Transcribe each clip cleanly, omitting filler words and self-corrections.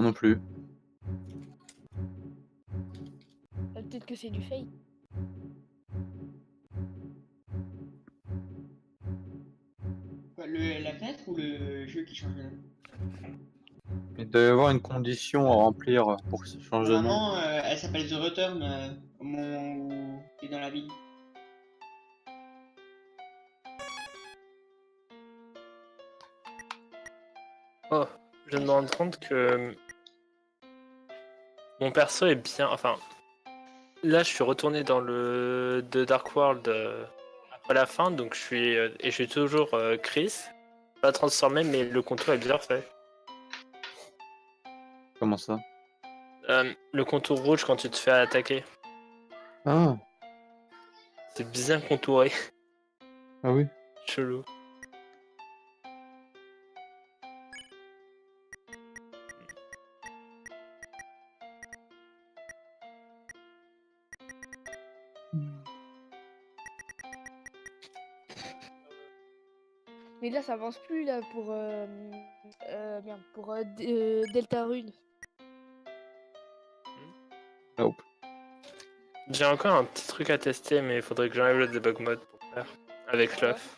non plus. Peut-être que c'est du fake. Quoi, la fenêtre ou le jeu qui change de nom? Il doit y avoir une condition à remplir pour que ça change de nom. Normalement, elle s'appelle The Return au moment où t'es dans la ville. Oh, je viens de me rendre compte que mon perso est bien. Enfin, là, je suis retourné dans le The Dark World après la fin, donc je suis toujours Chris. Pas transformé, mais le contour est bien fait. Comment ça? Le contour rouge quand tu te fais attaquer, Ah, c'est bien contouré. ah oui. Chelou. Mais là, ça avance plus là pour Deltarune. Nope. J'ai encore un petit truc à tester, mais il faudrait que j'enlève le debug mode pour faire avec l'œuf.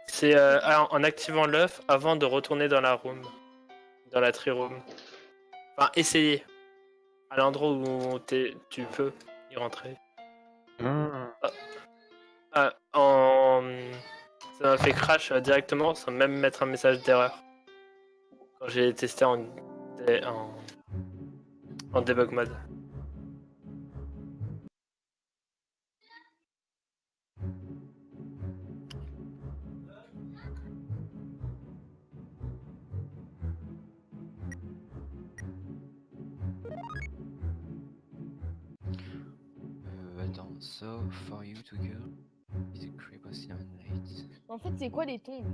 C'est en activant l'œuf avant de retourner dans la room, dans la tree room. Enfin, essayer. À l'endroit où tu peux y rentrer. Ça m'a fait crash directement sans même mettre un message d'erreur. Quand j'ai testé en debug mode. Attends, so for you to go, is a creep of Siren Light. En fait, c'est quoi les tombes?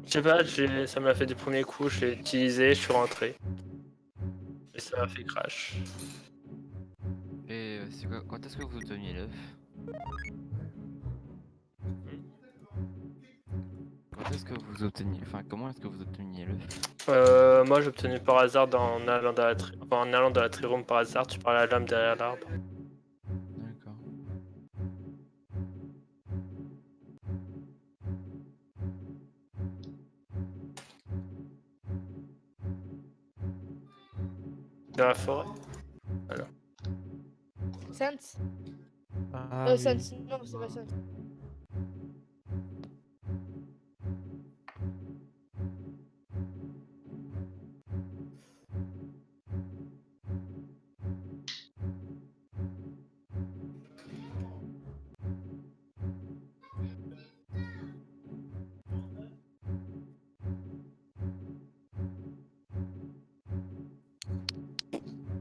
Je sais pas, ça m'a fait du premier coup, je l'ai utilisé, je suis rentré. Et ça m'a fait crash. Et c'est quoi, quand est-ce que vous obteniez l'œuf? Quand est-ce que vous obteniez, enfin comment est-ce que vous obteniez l'œuf? Moi j'ai obtenu par hasard en allant dans la tree room par hasard, tu parles à la lame derrière l'arbre. D'accord. Dans la forêt. Alors. Sans? Ah, oui. Sans, non, c'est pas Sans.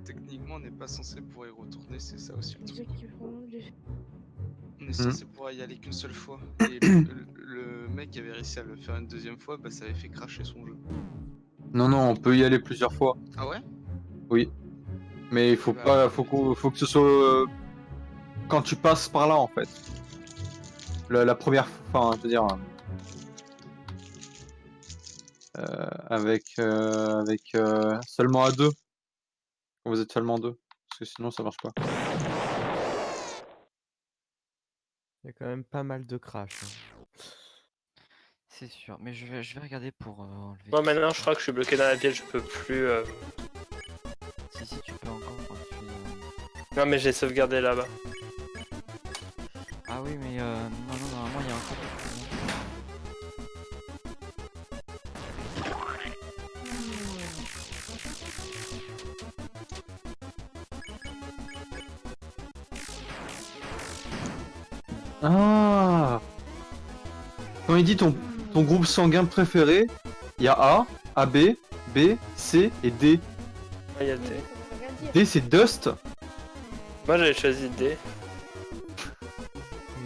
Techniquement, on n'est pas censé pouvoir y retourner, c'est ça aussi le truc. Exactement. On est censé pouvoir y aller qu'une seule fois. Et le mec qui avait réussi à le faire une deuxième fois, bah ça avait fait cracher son jeu. Non, non, on peut y aller plusieurs fois. Ah ouais? Oui. Mais il faut Bah, pas, faut que ce soit quand tu passes par là en fait. La première, enfin, je veux dire, avec seulement à deux. Quand vous êtes seulement deux, parce que sinon ça marche pas. Il y a quand même pas mal de crash. C'est sûr, mais je vais regarder pour enlever. Moi maintenant je crois que je suis bloqué dans la ville, je peux plus. Si tu peux encore quand tu es... Non mais j'ai sauvegardé là-bas. Ah oui mais non, normalement il y a encore... Ah. Quand il dit ton groupe sanguin préféré, il y a A, AB, B, C et D. Ah, il y a D. Ça veut rien dire. D c'est Dust. Moi j'avais choisi D.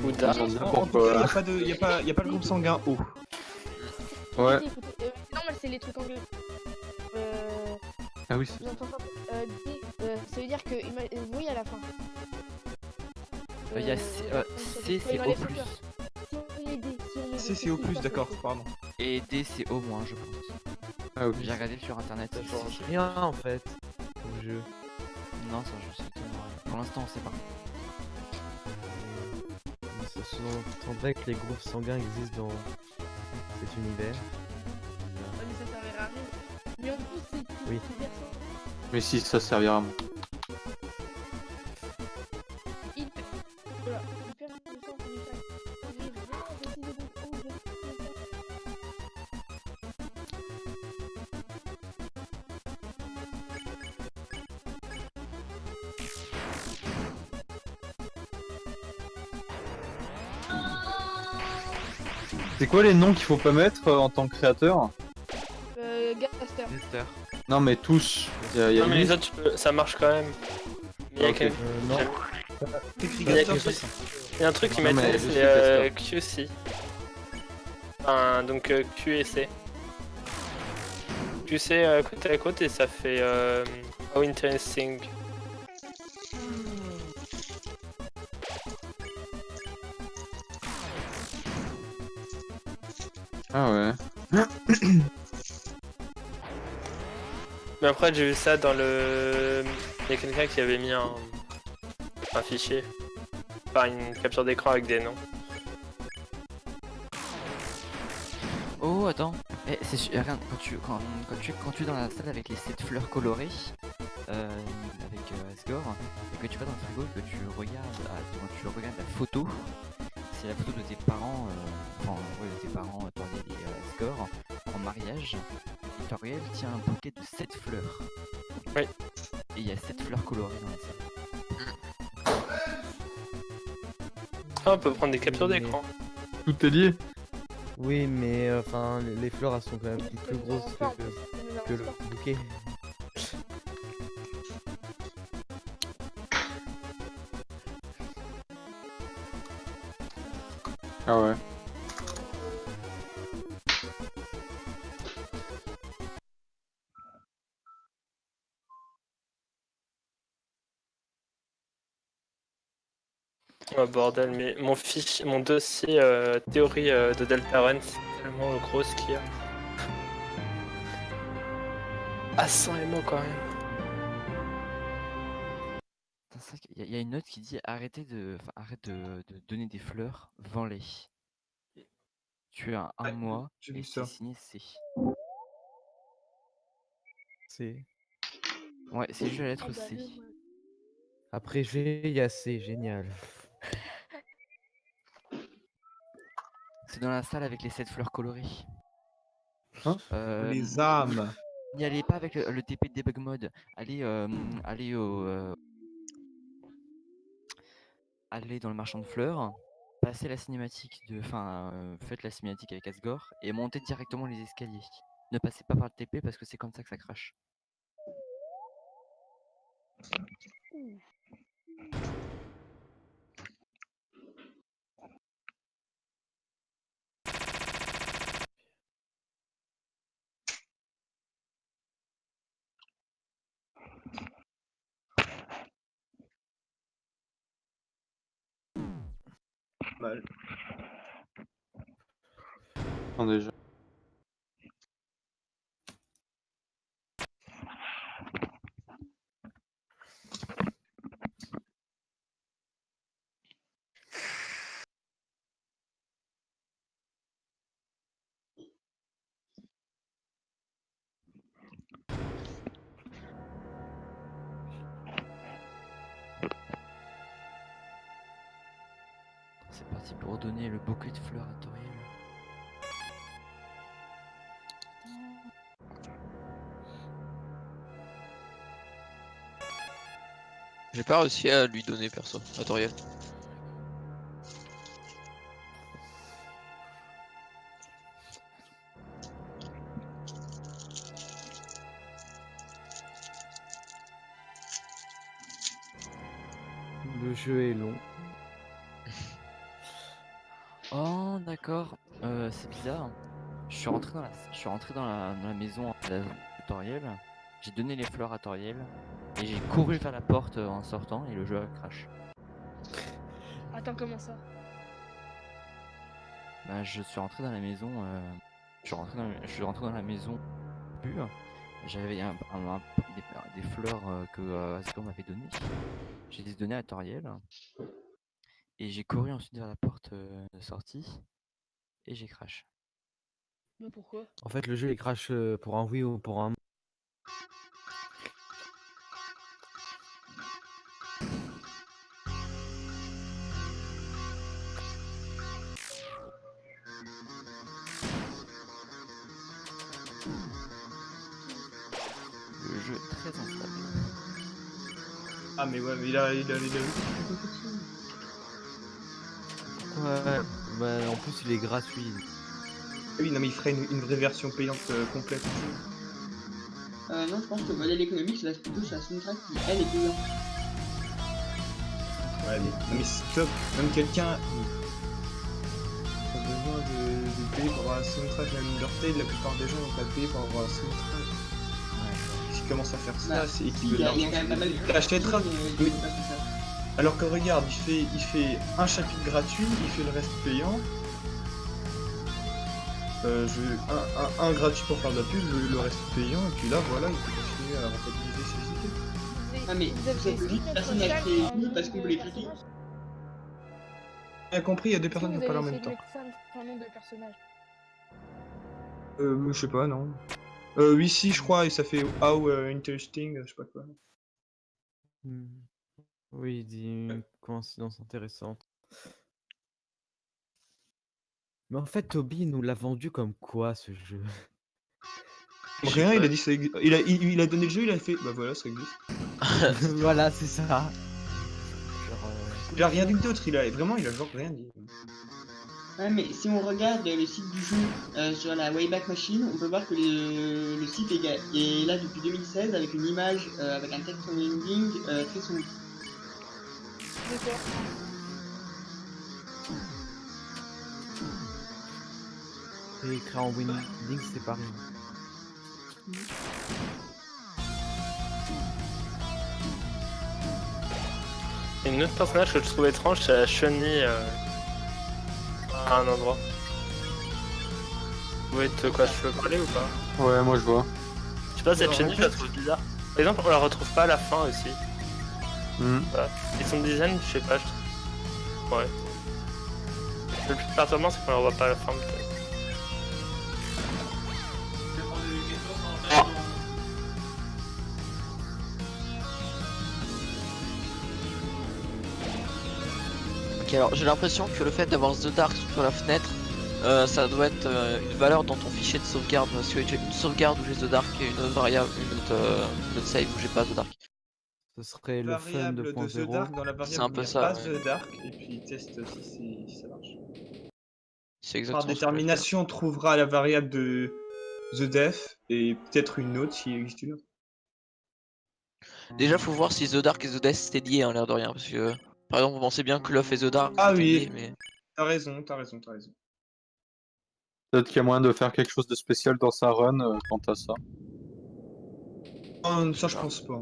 Ou Dark. N'importe En tout cas, quoi. il n'y a pas le groupe sanguin O. Ouais. D, écoutez. C'est normal, c'est les trucs anglais. Ah oui, c'est- J'entends pas. D, ça veut dire que. Vous voyez à la fin. Il y a C, C c'est O+. Si on met D, si on met D, C, c'est qu'est-ce au qui plus, se passe d'accord, avec D? pardon. Et D c'est O-, je pense. Ah oui. J'ai regardé sur internet. Ça si, change si. rien en fait au jeu. Non, ça je sais pas. Pour l'instant, on sait pas. Il se sous-entendrait que les groupes sanguins existent dans cet univers. Ouais, mais ça servira à rien. Mais en plus, c'est Oui. c'est personne. Mais si, ça servira à moi. Voilà. Hyper intéressant pour les facs. J'ai vraiment décidé de prendre de- C'est quoi les noms qu'il faut pas mettre en tant que créateur? Gaster. Tester. Non mais tous. Il y a Non, mais lui. les autres, ça marche quand même. Mais il y a Ok. quand même- Non. T'écris Il y a Gaster, quelque c'est chose- ça. Il y a un truc qui Non, mais m'étonne, je c'est sais QC. Enfin, donc Q et C. QC côte à côte et ça fait How interesting. Ah ouais. Mais après, j'ai vu ça dans le. Il y a quelqu'un qui avait mis un fichier. Enfin, une capture d'écran avec des noms. Oh, attends. Regarde, quand tu es dans la salle avec les 7 fleurs colorées, avec Asgore, et que tu vas dans le frigo et que quand tu regardes la photo, c'est la photo de tes parents, de tes parents, Toriel et Asgore, en mariage. Et Toriel tient un bouquet de 7 fleurs. Oui. Et il y a 7 fleurs colorées dans la salle. Ah, on peut prendre des captures Mais- d'écran. Tout est lié. Oui, mais enfin, les fleurs elles sont quand même plus grosses Enfin, que le bouquet. Ah ouais. Oh bordel, mais mon dossier théorie de Deltarune, c'est tellement gros ce qu'il y a. Ah, 100 MO quand même. Putain, c'est vrai qu'il y a une note qui dit arrête de donner des fleurs, vends-les. Tu as un Ouais, mois j'ai et vu c'est ça. signé C. C'est Ouais, c'est juste la lettre Ah bah, C. le- après G, il y a C, génial. C'est dans la salle avec les 7 fleurs colorées. Hein Les âmes. N'y allez pas avec le TP de debug mode. Allez dans le marchand de fleurs. Passez la cinématique faites la cinématique avec Asgore et montez directement les escaliers. Ne passez pas par le TP parce que c'est comme ça que ça crache. Mal. Attends déjà. C'est parti pour donner le bouquet de fleurs à Toriel. J'ai pas réussi à lui donner perso, à Toriel. Le jeu est long. Oh d'accord, c'est bizarre. Je suis rentré dans la maison de Toriel, j'ai donné les fleurs à Toriel, et j'ai couru vers la porte en sortant, et le jeu a crash. Attends, comment ça? Bah, je suis rentré dans la maison, je suis rentré dans la maison pure. J'avais des fleurs que Asgore m'avait données. J'ai les données à Toriel. Et j'ai couru ensuite vers la porte de sortie. Et j'ai crash. Mais pourquoi? En fait, le jeu il crache pour un oui ou pour un. Le jeu est très instable. Ah, mais ouais, mais il a. Ouais, bah, en plus il est gratuit. Oui, non, mais il ferait une vraie version payante complète. Non, je pense que le modèle économique, ça va être plutôt sur la soundtrack qui, elle, est payante. Ouais, mais, non, mais stop, même quelqu'un a besoin de payer pour avoir un soundtrack, même Undertale, la plupart des gens n'ont pas payé pour avoir un soundtrack. S'ils commencent à faire ça, Bah, c'est et qu'ils Il veulent y a quand l'argent, même pas mal de il achètera. qui Oui. font pas ça. Alors que regarde, il fait un chapitre gratuit, il fait le reste payant. Un gratuit pour faire de la pub, le reste payant, et puis là voilà, il peut continuer à rentabiliser ses idées. Ah, mais Vous ça avez veut dire que personne n'a chaque créé un nous nom parce qu'on de voulait critiquer. personnage? J'ai compris, il y a deux Est-ce que personnes qui vous ont parlé avez en essayé même de temps. mettre un nom de personnage? Je sais pas, non. Oui, si, je crois, et ça fait How Interesting, je sais pas quoi. Hmm. Oui, il dit une coïncidence intéressante. Mais en fait, Toby nous l'a vendu comme quoi ce jeu? Je sais Rien, il pas. a dit ça il a donné le jeu, il a fait bah voilà, ça existe. Voilà, c'est ça. Genre, Il a rien dit d'autre, il a genre rien dit. Ouais, mais si on regarde le site du jeu sur la Wayback Machine, on peut voir que le site est là depuis 2016 avec une image avec un texte en ending très sombre. D'accord. c'est écrit en Winding, c'est pareil. Et une autre personnage que je trouve étrange, c'est la chenille à un endroit. Vous voyez de quoi je veux parler ou pas? Ouais, moi je vois. Je sais pas, cette Alors, chenille, je la trouve bizarre. Par exemple, on la retrouve pas à la fin aussi. Hmm. Voilà. Et son design, je sais pas, je trouve. Ouais. Le plus perturbant, c'est qu'on la revoit pas à la fin, peut-être. Ok, alors j'ai l'impression que le fait d'avoir The Dark sur la fenêtre, ça doit être une valeur dans ton fichier de sauvegarde. Parce que j'ai une sauvegarde où j'ai The Dark et une autre variable, une autre save où j'ai pas The Dark. Ce serait le fun Variable de The 2.0. Dark dans la C'est variable un où il peu n'y a ça, pas ouais. The Dark, et puis il teste si ça marche. C'est Par exactement ce que je vais faire. détermination, on trouvera la variable de The Def, et peut-être une autre s'il existe une autre. Déjà, faut voir si The Dark et The Death c'était lié, hein, l'air de rien. Parce que, par exemple, vous pensez bien que Love et The Dark Ah c'était oui. lié, mais. T'as raison. Peut-être qu'il y a moyen de faire quelque chose de spécial dans sa run quant à ça. Oh, ça je pense pas.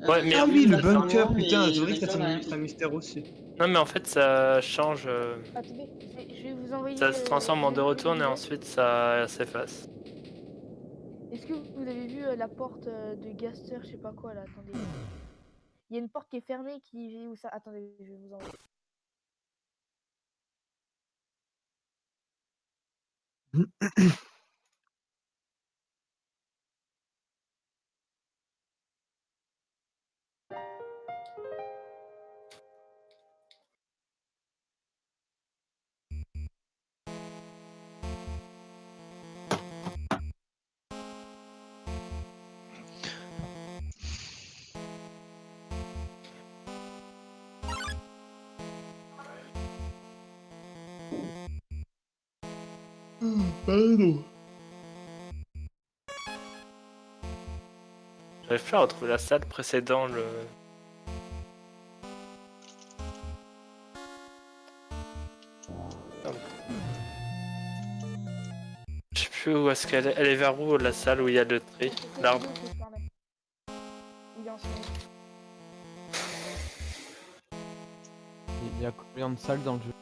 Ouais, mais- Ah oui, le pas vraiment, bunker, mais putain, c'est le vrai que ça bunker, c'est un mystère aussi. Non, mais en fait, ça change. Attendez, je vais vous envoyer. Ça se transforme en le deux nom de retournes et l'univers. ensuite ça s'efface. Est-ce que vous avez vu la porte de Gaster, je sais pas quoi là, attendez. Il y a une porte qui est fermée qui où ça. Attendez, je vais vous envoyer. J'ai J'arrive plus à retrouver la salle précédant le. Je sais plus où est-ce qu'elle est. Elle est vers où la salle où il y a le tri, C'est l'arbre. le que je parlais. Il est en sommeil. Il y a combien de salles dans le jeu?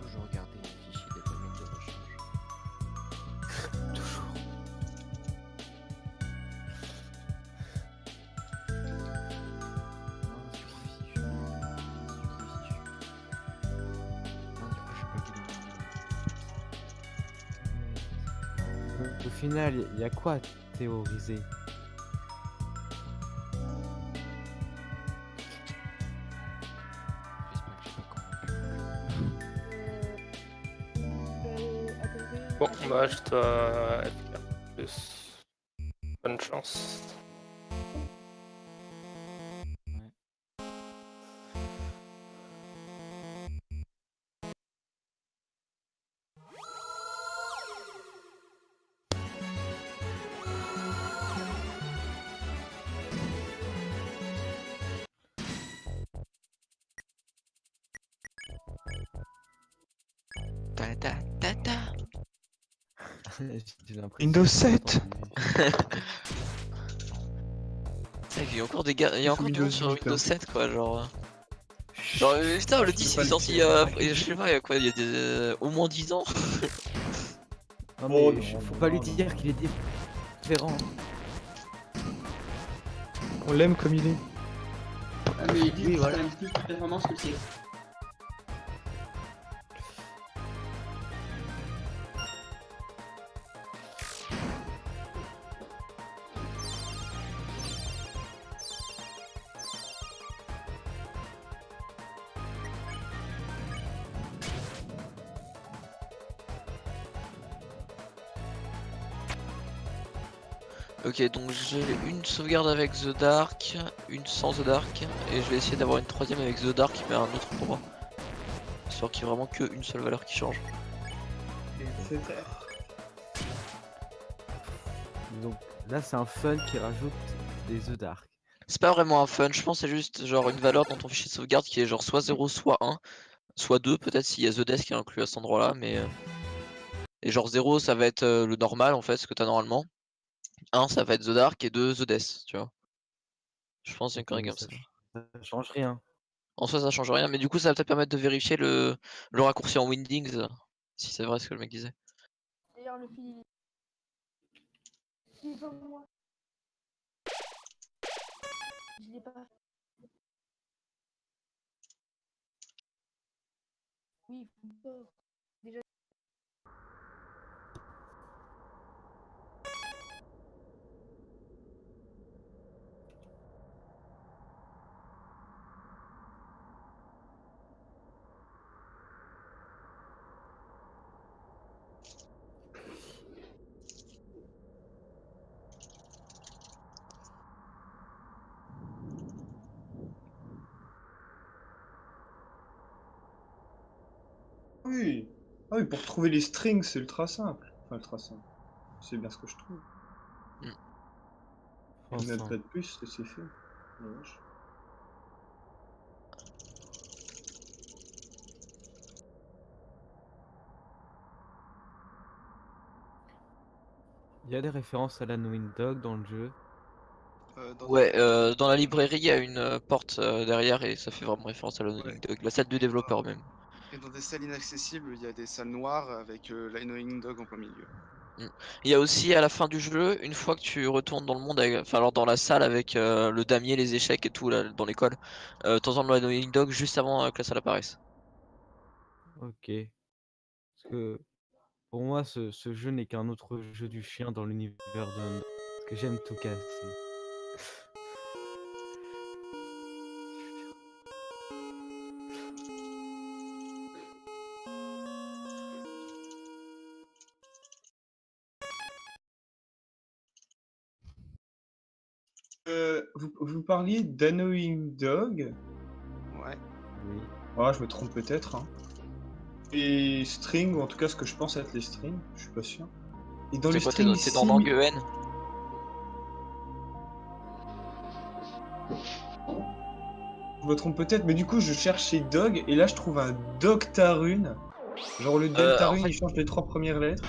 Toujours regarder les fichiers des domaines de rechange. Toujours. Non, sur fiche. Non, du coup, je sais pas qui Au final, il y a quoi à théoriser? J'espère que j'ai pas corrompu. Attendez. Bon, bah je dois faire plus. Bonne chance. Ta ta ta ta. J'ai l'impression Windows que 7. C'est vrai qu'il y a encore des gars, il y a encore du monde sur Windows 8, Windows hein. 7 quoi, genre. Genre, putain, le 10 il est sorti il y a, je sais pas, il y a quoi, il y a au moins 10 ans. Non Oh, mais non, faut non, pas lui non, dire qu'il est différent. On l'aime comme il est. Ah, mais ils disent Oui, que voilà. ça a même plus de performance que le siècle. Ok, donc j'ai une sauvegarde avec The Dark, une sans The Dark, et je vais essayer d'avoir une troisième avec The Dark mais à un autre endroit. Histoire qu'il y ait vraiment qu'une seule valeur qui change. C'est très... Donc là c'est un fun qui rajoute des The Dark. C'est pas vraiment un fun, je pense que c'est juste genre une valeur dans ton fichier de sauvegarde qui est genre soit 0, soit 1, soit 2 peut-être s'il y a The Death qui est inclus à cet endroit là, mais... Et genre 0 ça va être le normal en fait, ce que t'as normalement. 1 ça va être The Dark et 2 The Death, tu vois. Je pense que c'est une connerie Mais comme ça. ça change rien. En soi ça change rien, mais du coup ça va peut-être permettre de vérifier le raccourci en Windings, si c'est vrai ce que le mec disait. D'ailleurs, le fil. Il est pas moi. Je l'ai pas. Oui, faut pas. Déjà. Oui. Ah oui, pour trouver les strings, c'est ultra simple. Enfin, ultra simple. C'est bien ce que je trouve. Enfin, Même pas de plus, c'est fait. La vache. il y a des références à la Wind Dog dans le jeu. Ouais, dans la librairie, il y a une porte derrière et ça fait vraiment référence à l'Annoying Dog, la salle du développeur même. Et dans des salles inaccessibles, il y a des salles noires avec l'Annoying Dog en plein milieu. Il y a aussi à la fin du jeu, une fois que tu retournes dans le monde, enfin alors dans la salle avec le damier, les échecs et tout là, dans l'école, t'entends le Annoying Dog juste avant que la salle apparaisse. Ok. Parce que pour moi, ce jeu n'est qu'un autre jeu du chien dans l'univers de Under. Parce que j'aime tout casser. Vous parliez d'Annoying Dog. Ouais. Oui. Ouais, je me trompe peut-être. Hein. Et String, ou en tout cas ce que je pense être les strings, je suis pas sûr. Et dans les C'est quoi, strings, t'es dans Nangue-En? je me trompe peut-être, mais du coup je cherchais Dog, et là je trouve un Doctarune. Genre le Deltarune, en fait- il change les 3 premières lettres.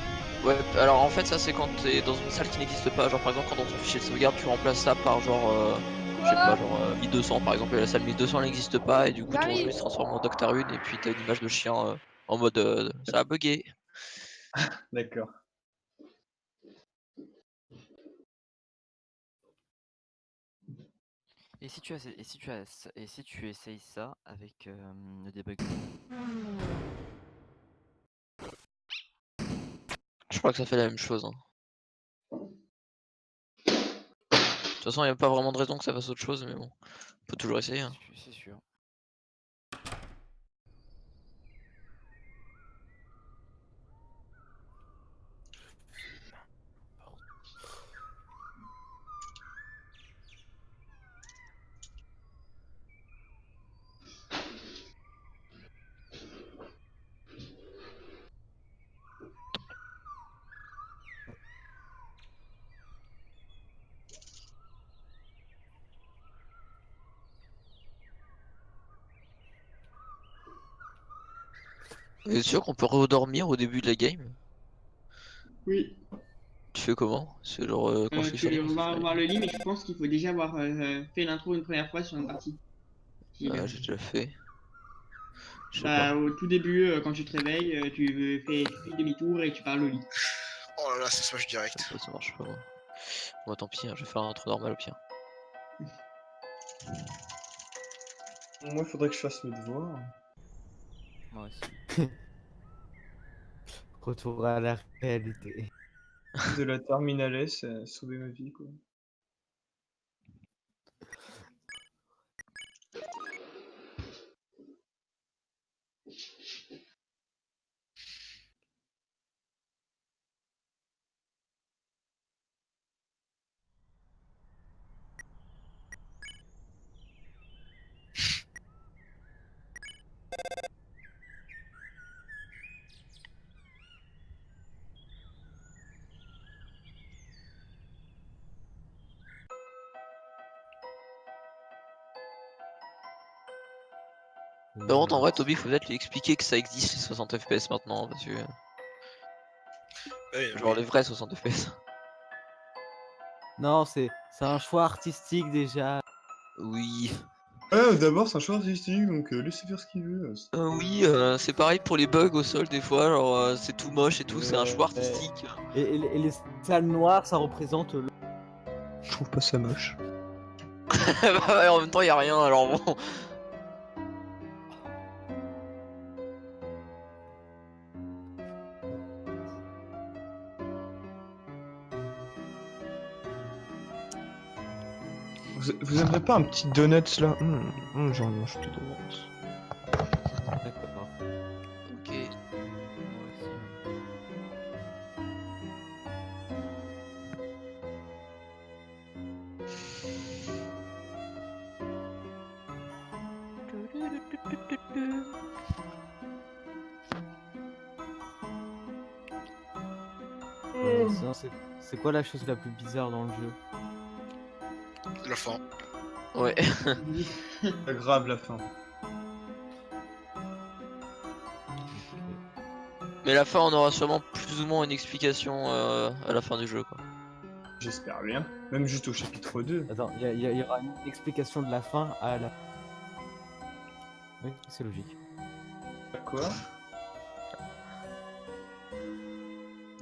Ouais, alors en fait ça c'est quand t'es dans une salle qui n'existe pas, genre par exemple quand dans ton fichier de sauvegarde tu remplaces ça par genre, je sais pas, genre 1200 par exemple, et la salle 1200 n'existe pas et du coup ton jeu il se transforme en Doctarune et puis t'as une image de chien en mode ça a bugué. D'accord. Et si tu essayes ça avec le debug. Je crois que ça fait la même chose. Hein. De toute façon il n'y a pas vraiment de raison que ça fasse autre chose mais bon, on peut toujours essayer. Hein. C'est sûr. Vous êtes sûr qu'on peut redormir au début de la game? Oui. Tu fais comment? C'est genre quand je suis Tu sur vas revoir le lit, mais je pense qu'il faut déjà avoir fait l'intro une première fois sur une partie. j'ai déjà fait. Je sais Bah, pas. au tout début, quand tu te réveilles, tu fais demi-tour et tu parles au lit. Oh là là, c'est Smash direct. Ça marche pas. Bon tant pis, hein, je vais faire un intro normal au pire. Moi, il faudrait que je fasse mes devoirs. Moi aussi. Retour à la réalité. De la Terminal S, sauver ma vie, quoi. Par contre, en vrai, Toby, faut peut-être lui expliquer que ça existe les 60 FPS maintenant, parce que. Genre les vrais 60 FPS. Non, c'est un choix artistique déjà. Oui. D'abord, c'est un choix artistique, donc laissez faire ce qu'il veut. Oui, c'est pareil pour les bugs au sol, des fois, genre c'est tout moche et tout, c'est un choix artistique. Et les salles noires, ça représente le... Je trouve pas ça moche. Bah ouais, en même temps, y a rien, alors bon. Vous aimeriez pas un petit donuts là? J'en mange des donuts. D'accord. Ok. Moi aussi. Sinon, c'est quoi la chose la plus bizarre dans le jeu? La fin. Ouais. Pas grave la fin. Mais à la fin, on aura sûrement plus ou moins une explication à la fin du jeu, quoi. J'espère bien. Même juste au chapitre 2. Attends, il y aura une explication de la fin à la... Oui, c'est logique. Quoi?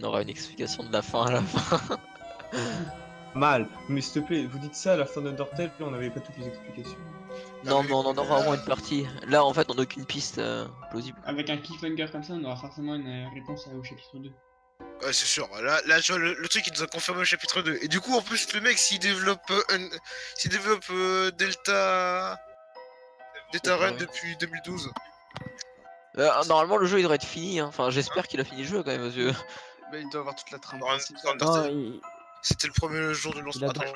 On aura une explication de la fin à la fin. Mal. Mais s'il te plaît, vous dites ça à la fin d'Undertale, on n'avait pas toutes les explications. Non, mais on en aura au moins une partie. Là, en fait, on n'a aucune piste plausible. Avec un cliffhanger comme ça, on aura forcément une réponse au chapitre 2. Ouais, c'est sûr. Là, tu vois, le truc, il nous a confirmé au chapitre 2. Et du coup, en plus, le mec, s'il développe, Delta Run depuis 2012, Normalement, le jeu il devrait être fini. Hein. Enfin, j'espère qu'il a fini le jeu quand même, aux yeux. bah, il doit avoir toute la trame Non, principale. C'était le premier jour de lancement. Il a-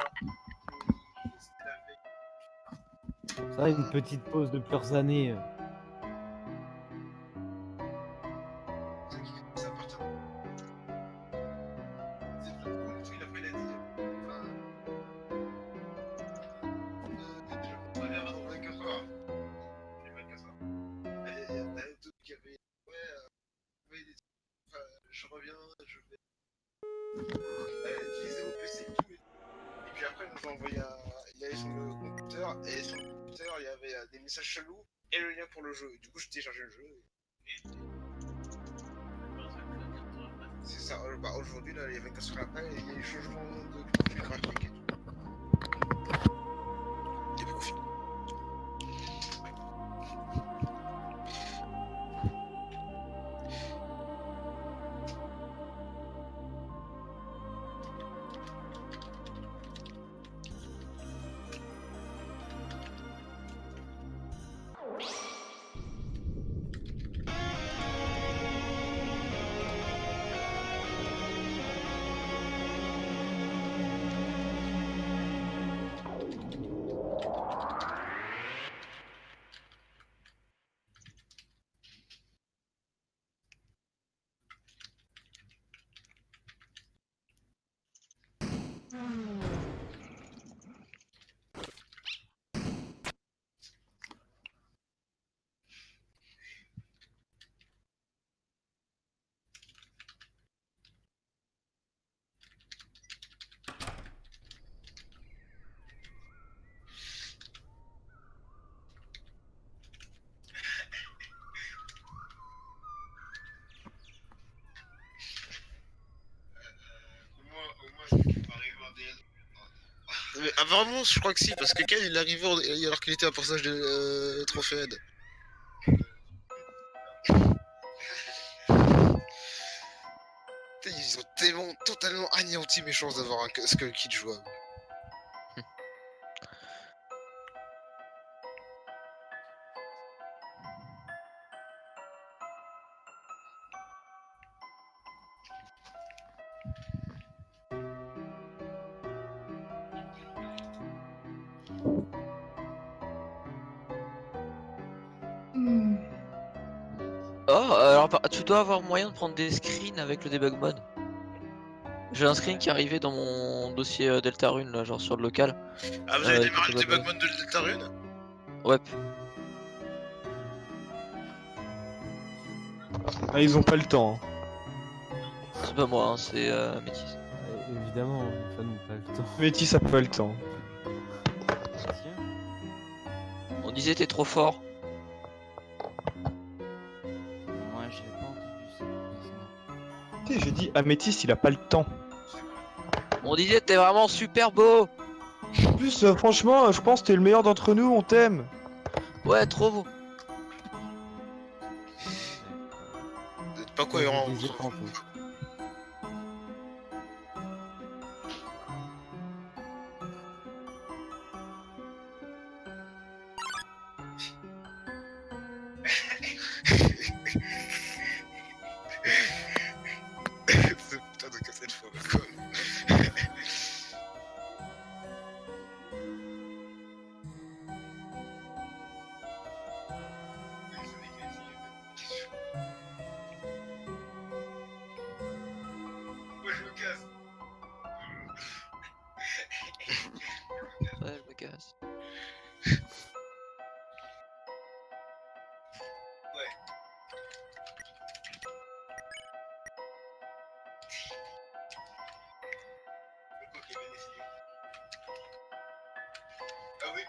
Ça, une petite pause de plusieurs années. Je reviens, je vais utiliser vos PC et tout. Et puis après, il nous a envoyé il allait sur le computer, et sur le computer, il y avait des messages chelous et le lien pour le jeu. Et du coup, j'ai téléchargé le jeu. C'est ça, bah, aujourd'hui, là, il y a 24 heures après, il y a des changements de profil graphique et tout. Il y a beaucoup fini. Mais apparemment, je crois que si, parce que Ken il est arrivé alors qu'il était un personnage de Trophéed. Ils ont tellement, totalement anéanti mes chances d'avoir un Skull Kid jouable. Oh, alors tu dois avoir moyen de prendre des screens avec le debug mode. J'ai un screen qui est arrivé dans mon dossier Deltarune, là, genre sur le local. Ah, vous avez démarré le debug mode de Deltarune? Ouais. Ah, ils ont pas le temps. C'est pas moi, hein, c'est Métis. Évidemment, les fans n'ont pas le temps. Métis a pas le temps. On disait t'es trop fort. Moi, j'ai pas entendu ça. Tu sais, j'ai dit Améthyste, il a pas le temps. On disait t'es vraiment super beau. En plus, franchement, je pense que t'es le meilleur d'entre nous, on t'aime. Ouais, trop beau. Vous êtes pas cohérent. Je disais tantôt. Ce putain de cassette fois, quoi. Moi je me casse. Ouais, je me casse. Ah oui.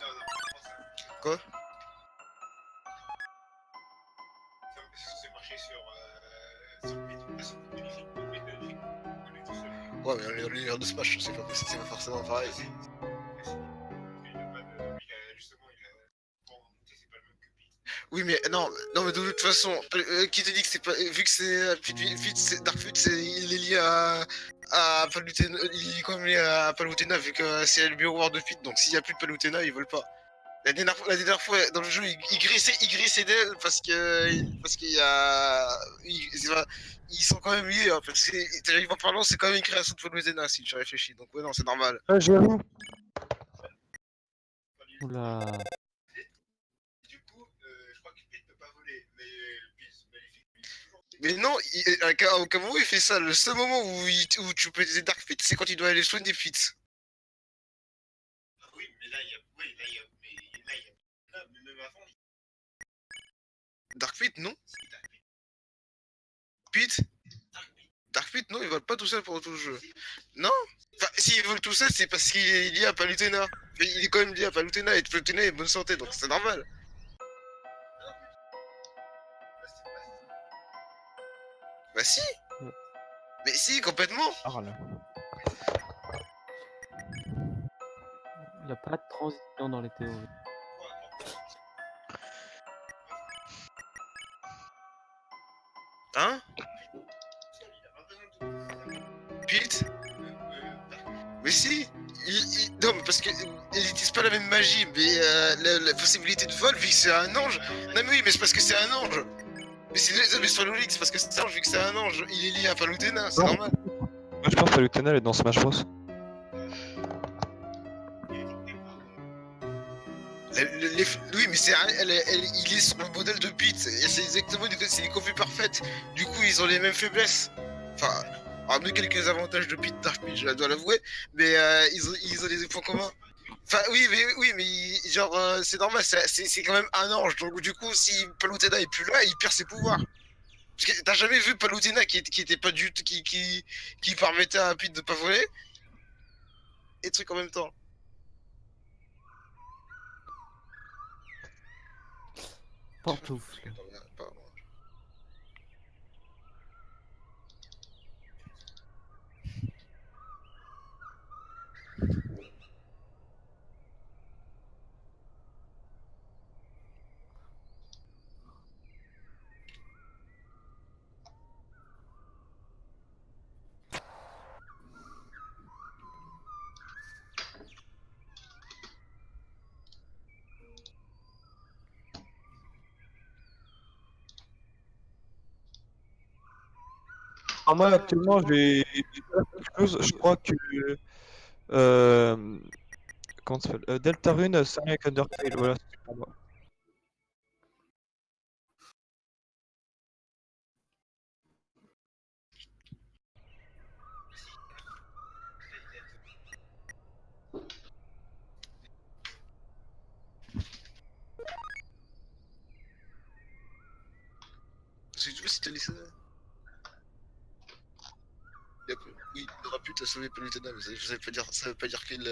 Non, non, comment ça? Quoi? C'est marché sur Pit, sur Magnifique, Magnifique, on est tout seul. Ouais, mais dans l'univers de Smash, c'est pas forcément pareil. Il a pas de. Justement, il a. Bon, c'est pas le même que Pit. Oui, mais non, mais de toute façon, qui te dit que c'est pas. Vu que c'est. Darkfut, il est lié à Palutena. Il est quand même lié à Palutena, vu que c'est le miroir de Pit, donc s'il y a plus de Palutena, ils veulent pas. La dernière fois, dans le jeu, il grissait d'elle parce qu'il y a. Ils sont quand même liés, hein, parce que, techniquement parlant, c'est quand même une création de Palutena, si tu réfléchis, donc ouais, non, c'est normal. J'avoue. Oula. Du coup, je crois que Pit peut pas voler, mais Pit Magnifique, lui, toujours. Mais non, au cas où il fait ça, le seul moment où tu peux utiliser Dark Pit, c'est quand il doit aller soigner Pit. Ah oui, mais là, il y a. Oui, là, il y a. Mais là, il y a. Là, mais même avant, Dark Pit, non? c'est Dark Pit. Pit? Dark Pit, non, ils volent pas tout seul pour tout le jeu. Non? Enfin, s'ils volent tout seul, c'est parce qu'il est lié à Palutena. Mais il est quand même lié à Palutena et Palutena est bonne santé, donc c'est normal. Bah si! Ouais. Mais si, complètement! Parle. Il n'y a pas de transition dans les théories. Hein? Pete? Mais si! Non, mais parce qu'ils n'utilisent pas la même magie, mais la possibilité de vol, vu que c'est un ange. Non, mais oui, mais c'est parce que c'est un ange! Mais c'est sur Lolix, parce que c'est un ange, vu que c'est un ange, il est lié à Palutena, c'est Non. normal. Moi je pense que Palutena elle est dans Smash Bros. Oui, mais il est sur le modèle de Pete, et c'est exactement c'est les copies parfaites. Du coup, ils ont les mêmes faiblesses. Enfin, hormis quelques avantages de Pete, Dark Pete, je dois l'avouer, mais ils ont des points communs. Enfin, oui, mais genre, c'est normal, c'est quand même un ange, donc du coup, si Palutena est plus là, il perd ses pouvoirs. Parce que t'as jamais vu Palutena qui était pas du tout, qui permettait à Pete de pas voler? Et trucs en même temps. Pantoufle. Pardon. Alors moi actuellement j'ai quelque chose, je crois que euh, comment ça s'appelle Deltarune, Sonic avec Undertale, voilà, c'est pour moi. C'est tout si t'as dit ça. Oui, il aura pu te sauver Palutena, mais ça veut pas dire qu'il.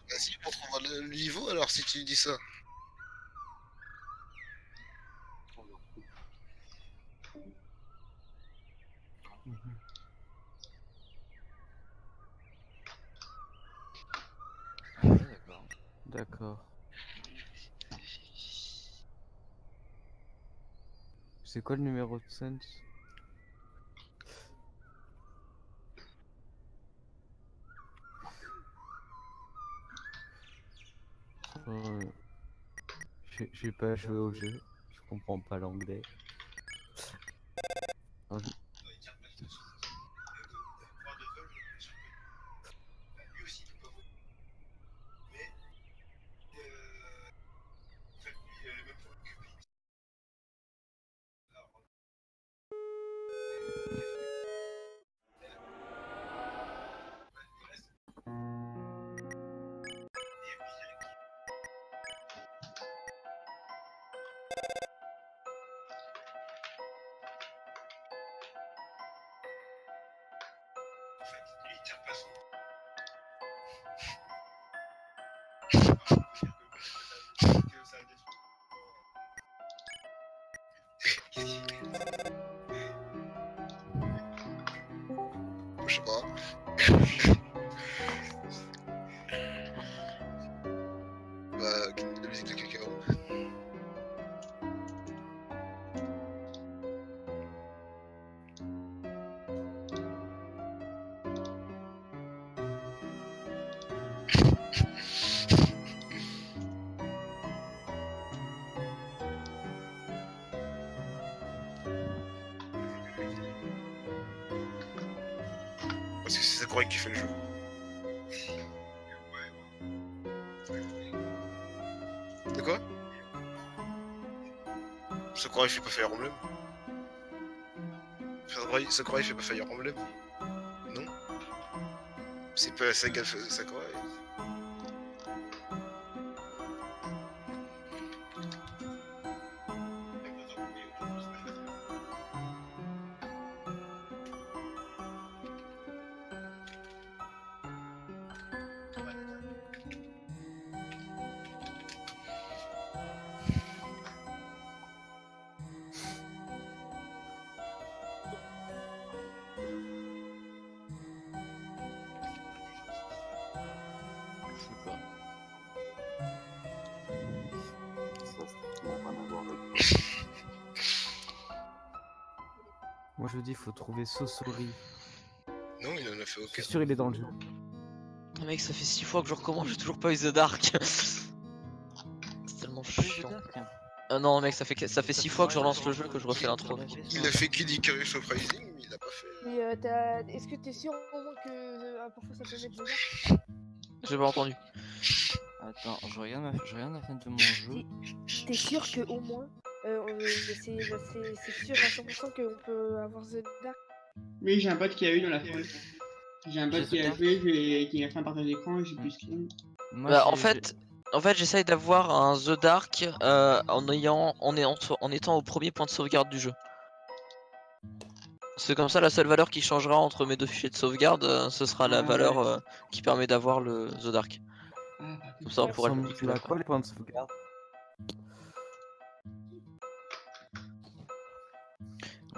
Vas-y, montre moi le niveau alors si tu dis ça. Ah ouais, d'accord. D'accord. C'est quoi le numéro de Sense? Euh, j'ai pas joué au jeu, je comprends pas l'anglais. Ah, Bah, la musique de cacao. Parce que c'est Sakurai qui fait le jeu. De quoi? Sakurai fait pas Fire Emblem. Sakurai fait pas Fire Emblem. Non? C'est pas Saga Sakurai. Moi je dis faut trouver Sosori. Non, il en a fait Je aucun. suis sûr il est dans le jeu. Mec, ça fait 6 fois que je recommence, j'ai toujours pas eu The Dark. C'est tellement chiant. Ah non mec, ça fait 6 fois que je relance le jeu que je refais l'intro mec. Il a fait Kid Icarus Uprising, mais il a pas fait. Mais est-ce que t'es sûr au moins que parfois ça peut mettre dedans? J'ai pas entendu. Attends, je regarde la fenêtre de mon jeu. T'es sûr que au moins c'est sûr à 100% qu'on peut avoir The Dark? Oui, j'ai un pote qui a eu dans la foule. J'ai un pote qui a joué, qui a fait un partage d'écran et j'ai plus screen. Bah, en fait, j'essaye d'avoir un The Dark en étant au premier point de sauvegarde du jeu. C'est comme ça la seule valeur qui changera entre mes deux fichiers de sauvegarde, ce sera la valeur qui permet d'avoir le The Dark. Comme ça on pourra le Tu as quoi les points de sauvegarde?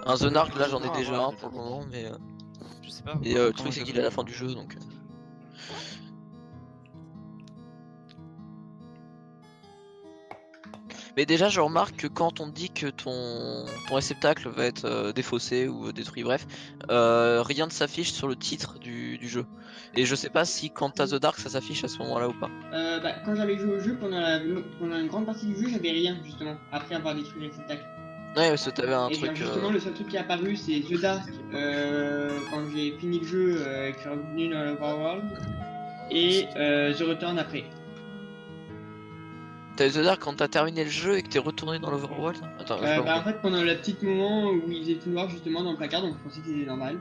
Un The Dark là j'en ai déjà un pour le moment mais je sais pas. Et le truc c'est qu'il est à la fin du jeu donc. Mais déjà je remarque que quand on te dit que ton réceptacle va être défaussé ou détruit, bref, rien ne s'affiche sur le titre du jeu. Et je sais pas si quand t'as The Dark ça s'affiche à ce moment là ou pas. Bah, quand j'avais joué au jeu, pendant une grande partie du jeu, j'avais rien justement, après avoir détruit le réceptacle. Ouais parce que t'avais un Et truc... justement le seul truc qui est apparu c'est The Dark quand j'ai fini le jeu et que je suis revenu dans l'Overworld. Et The Return après. T'as The Dark quand t'as terminé le jeu et que t'es retourné dans l'Overworld? Attends, Bah en fait pendant le petit moment où il faisait tout noir justement dans le placard, donc je pensais que c'était normal.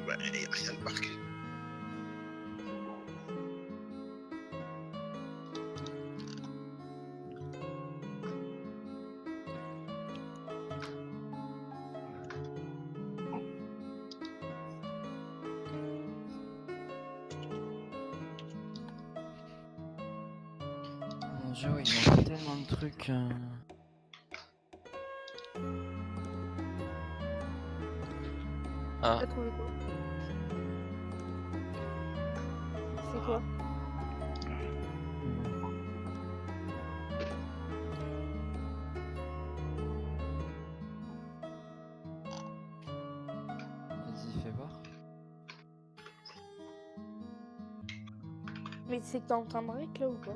Bah, y a rien de marqué. Mon jeu, il manque tellement de trucs. Ah. T'as trouvé quoi? C'est quoi? Vas-y, fais voir. Mais c'est que t'es en train de break là ou quoi?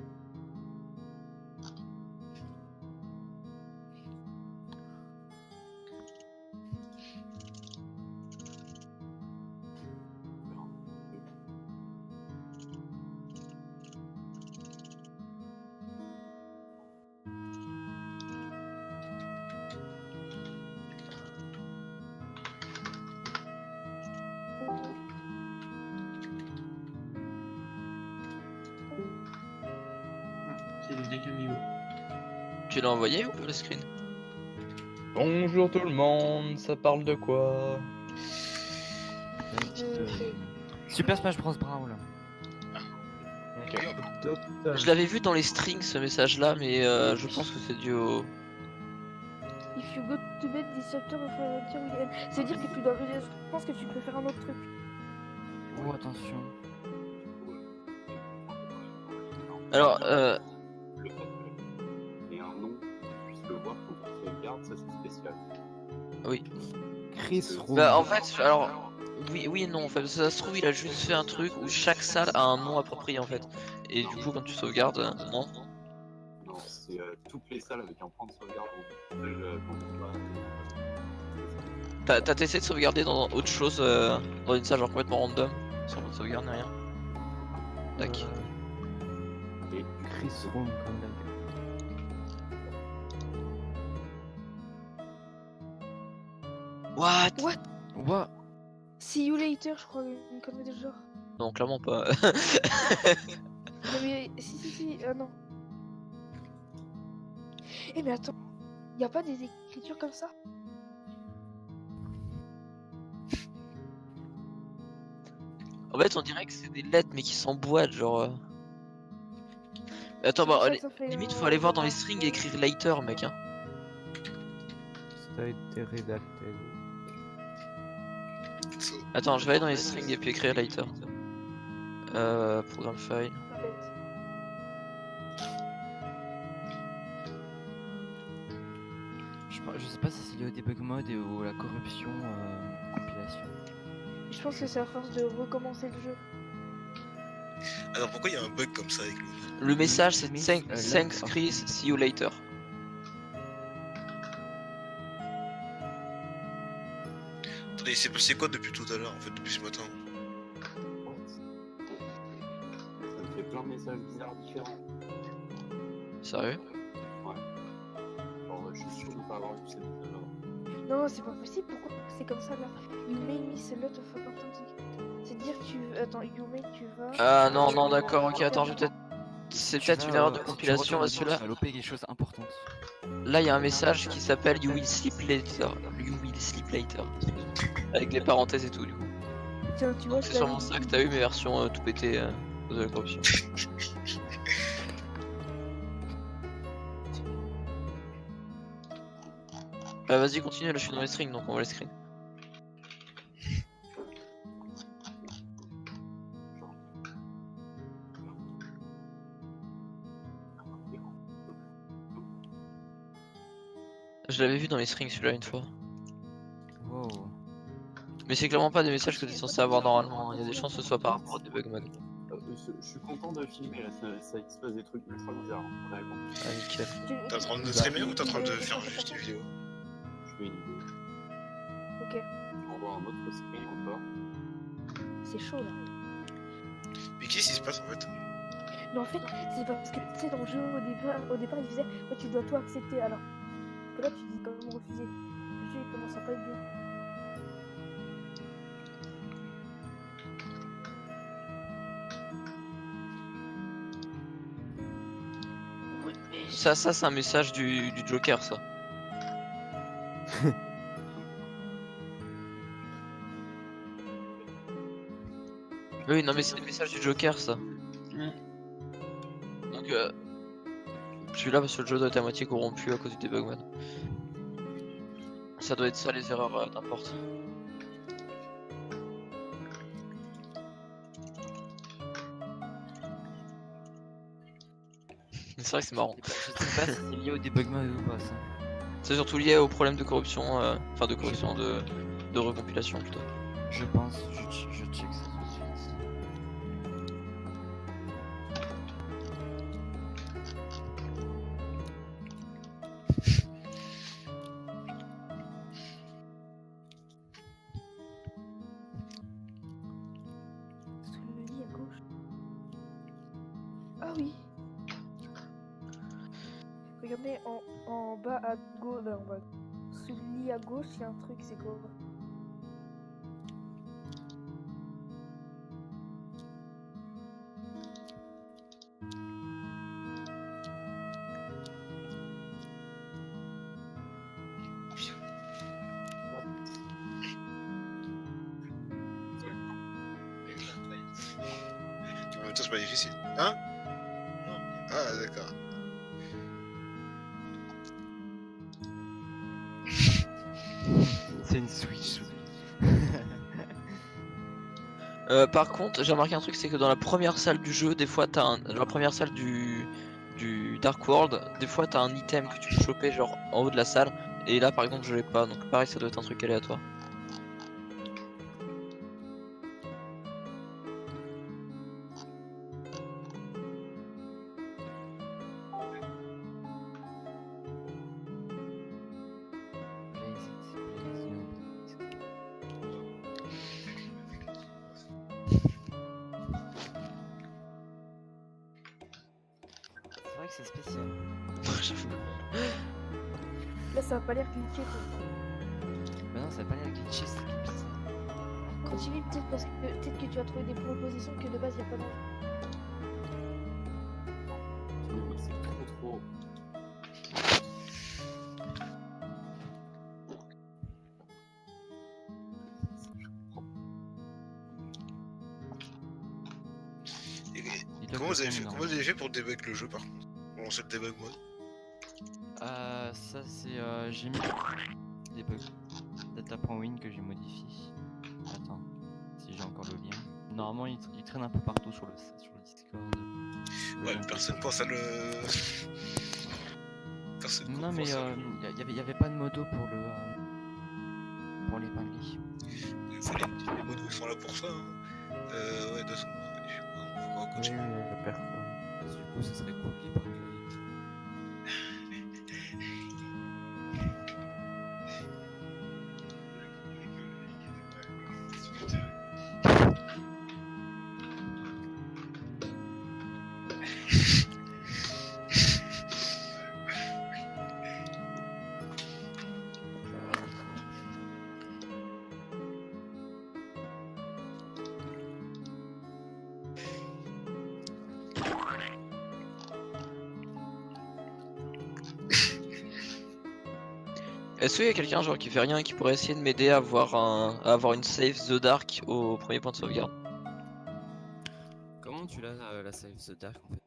C'est des amiibo. Tu l'as envoyé ou pas le screen? Bonjour tout le monde, ça parle de quoi? Super Smash Bros. Brawl. Ok. Total. Je l'avais vu dans les strings ce message là, mais je pense que c'est dû au. If you go to bed this chapter of volunteer weekend. C'est-à-dire que tu dois. Je pense que tu peux faire un autre truc. Oh, attention. Alors, Le fait qu'il y ait un nom, qu'on puisse le voir quand on sauvegarde, ça c'est spécial. oui. Chris Room. Bah, en fait, alors. Oui et non, en fait. Ça se trouve, il a juste fait un truc où chaque salle a un nom approprié en fait. Et du coup, quand tu sauvegardes, non. Non, c'est toutes les salles avec un point de sauvegarde T'as essayé de sauvegarder dans autre chose, dans une salle genre complètement random, sans mode sauvegarde ni rien. Tac. Et Chris Room comme la What? What? See you later, je crois, une connerie de ce genre. Non, clairement pas. Non, mais si, non. Eh, mais attends, y a pas des écritures comme ça? En fait, on dirait que c'est des lettres mais qui s'emboîtent, genre. Attends, bah, Ça fait, limite, faut aller voir dans les strings et écrire later, mec. Hein. Ça a été rédacté. Attends, je vais aller dans les strings et puis écrire later. Programme file. Pas bête. Je sais pas si c'est lié au debug mode et ou à la corruption compilation. Je pense que c'est à force de recommencer le jeu. Alors pourquoi il y a un bug comme ça avec le... Le message c'est Miss, Thanks later. Chris, see you later. Attendez, il s'est passé quoi depuis tout à l'heure en fait, depuis ce matin? ça me fait plein de messages bizarres différents. Sérieux? Ouais. Genre, je suis sûr de ne pas avoir vu cette vidéo. Non, c'est pas possible, pourquoi c'est comme ça là? You may miss a lot of opportunities. C'est-à-dire que tu. Attends, you may, tu vas. Ah non, d'accord, ok, attends, je vais peut-être. C'est Tu peut-être vas, une erreur de si tu compilation retournes parce que dedans, là. tu vas loper quelque chose d'important. Là, il y a un message qui s'appelle You will sleep later. You will sleep later. Avec les parenthèses et tout, du coup. Tiens, tu vois, C'est sûrement ça que t'as eu, mes versions tout pétées de la corruption. Vas-y, continue, là je suis dans les strings donc on va les screen. Je l'avais vu dans les strings celui-là une fois. Wow. Mais c'est clairement pas des messages que t'es censé avoir normalement, il y a des chances que ce soit par rapport au debug mode. Je suis content de filmer là, ça explose des trucs ultra bizarres. Vraiment. Ah nickel. T'es en train de streamer ou t'es en train de faire juste une vidéo? Je fais une idée. Ok, Je m'envoie un autre screen encore. c'est chaud là. Mais qu'est-ce qui se passe en fait? Mais en fait, c'est parce que tu sais, dans le jeu au départ il disait ouais, tu dois tout accepter. Alors que là, tu dis comment refuser. Le jeu il commence à pas être bien. Ça c'est un message du Joker ça. Oui non mais c'est le message du Joker ça. Donc celui-là parce que le jeu doit être à moitié corrompu à cause du debug mode. Ça doit être ça les erreurs n'importe. C'est vrai que c'est marrant. Je sais pas si c'est lié au debug mode ou pas ça. C'est surtout lié au problème de corruption, enfin de corruption de recompilation plutôt. Je pense, je check ça tout de suite. Sous le lit à gauche. Ah oui. Regardez en bas à gauche, en bas. Sous le lit à gauche, il y a un truc, c'est quoi? même temps, c'est pas difficile. Hein? Ah, d'accord. C'est une Switch. Par contre, j'ai remarqué un truc, c'est que dans la première salle du jeu, des fois dans la première salle du Dark World, des fois t'as un item que tu peux choper genre en haut de la salle, et là par exemple je l'ai pas, donc pareil ça doit être un truc aléatoire. C'est vrai que c'est spécial. Là, ça va pas l'air glitché quoi. Mais non, ça va pas l'air glitché, c'est bizarre. Continue, peut-être que tu vas trouver des propositions que de base il y a pas dans. C'est trop. Comment vous avez fait pour debug le jeu par contre? Bon, c'est le debug mode. Ça c'est j'ai mis des bugs data.win que j'ai modifié. Attends, si j'ai encore le lien. Normalement il traîne un peu partout sur le Discord. Ouais, mais personne pense à le. Personne Non mais y avait pas de modo pour le pour l'épingler. Les modos ils sont là pour ça. Hein. Ouais, 200. On va continuer. Du coup, ça serait cool l'épingler. Est-ce qu'il y a quelqu'un genre qui fait rien et qui pourrait essayer de m'aider à avoir une save The Dark au premier point de sauvegarde? Comment tu l'as la save The Dark en fait?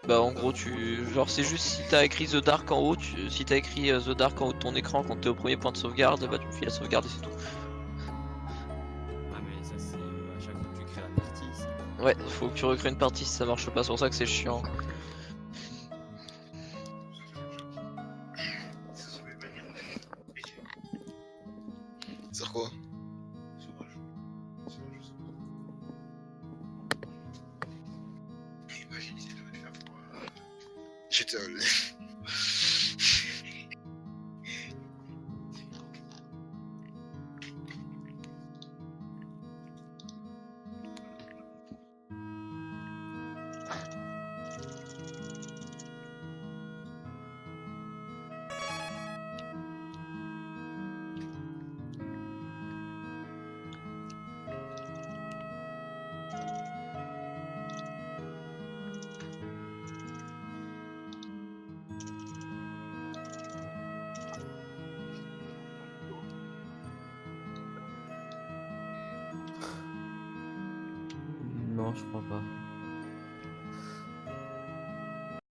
Bah en gros genre c'est juste si t'as écrit The Dark en haut, si t'as écrit The Dark en haut de ton écran quand t'es au premier point de sauvegarde, bah tu me files la sauvegarde et c'est tout. Ah mais ça c'est à chaque fois que tu crées la partie. Ouais, faut que tu recrées une partie si ça marche pas, c'est pour ça que c'est chiant. Sur quoi? J'étais Non, je crois pas.